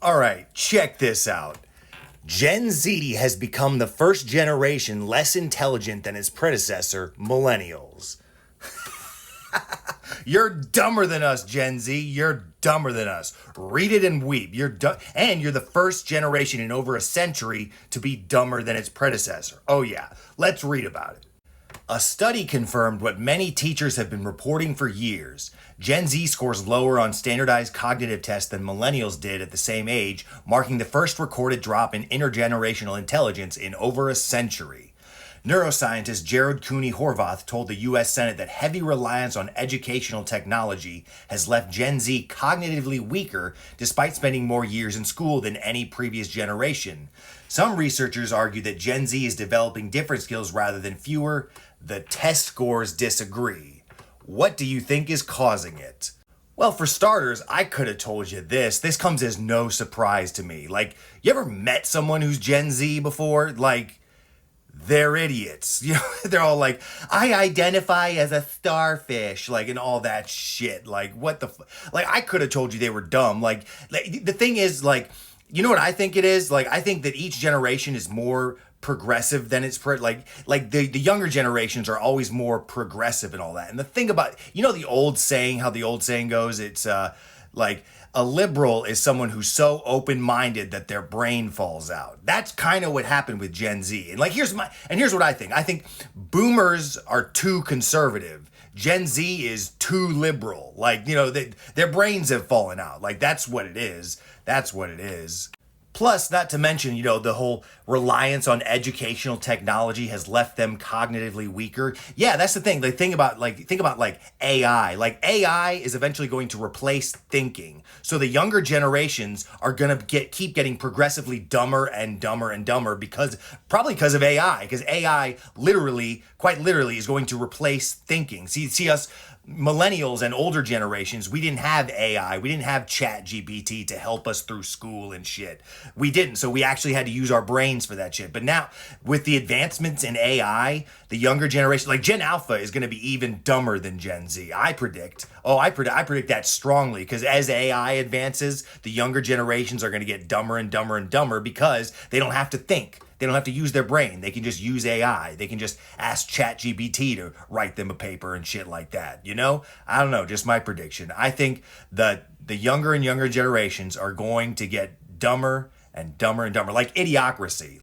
All right, check this out. Gen Z has become the first generation less intelligent than its predecessor, Millennials. You're dumber than us, Gen Z. You're dumber than us. Read it and weep. And you're the first generation in over a century to be dumber than its predecessor. Oh yeah, let's read about it. A study confirmed what many teachers have been reporting for years. Gen Z scores lower on standardized cognitive tests than millennials did at the same age, marking the first recorded drop in intergenerational intelligence in over a century. Neuroscientist Jared Cooney Horvath told the U.S. Senate that heavy reliance on educational technology has left Gen Z cognitively weaker despite spending more years in school than any previous generation. Some researchers argue that Gen Z is developing different skills rather than fewer. The test scores disagree. What do you think is causing it? Well, for starters, I could have told you this. This comes as no surprise to me. Like, you ever met someone who's Gen Z before? Like, they're idiots. You know, they're all like, I identify as a starfish, like, and all that shit. Like, what the like, I could have told you they were dumb. Like, the thing is, like, you know what I think it is? Like, I think that each generation is more progressive than its like the younger generations are always more progressive and all that. And the thing about, you know, the old saying, how the old saying goes, it's like a liberal is someone who's so open-minded that their brain falls out. That's kind of what happened with Gen Z. And like, here's what I think. I think boomers are too conservative. Gen Z is too liberal. Like, you know, their brains have fallen out. Like, that's what it is. That's what it is. Plus, not to mention, you know, the whole reliance on educational technology has left them cognitively weaker. Yeah, that's the thing. Like, think about AI. Like, AI is eventually going to replace thinking. So the younger generations are gonna keep getting progressively dumber and dumber and dumber probably because of AI. Because AI quite literally, is going to replace thinking. See us millennials and older generations, we didn't have AI. We didn't have Chat GPT to help us through school and shit. We didn't. So we actually had to use our brains for that shit. But now with the advancements in AI, the younger generation, like Gen Alpha is going to be even dumber than Gen Z. I predict that strongly, because as AI advances, the younger generations are going to get dumber and dumber and dumber because they don't have to think. They don't have to use their brain. They can just use AI. They can just ask ChatGPT to write them a paper and shit like that. You know? I don't know. Just my prediction. I think that the younger and younger generations are going to get dumber and dumber and dumber. Like Idiocracy.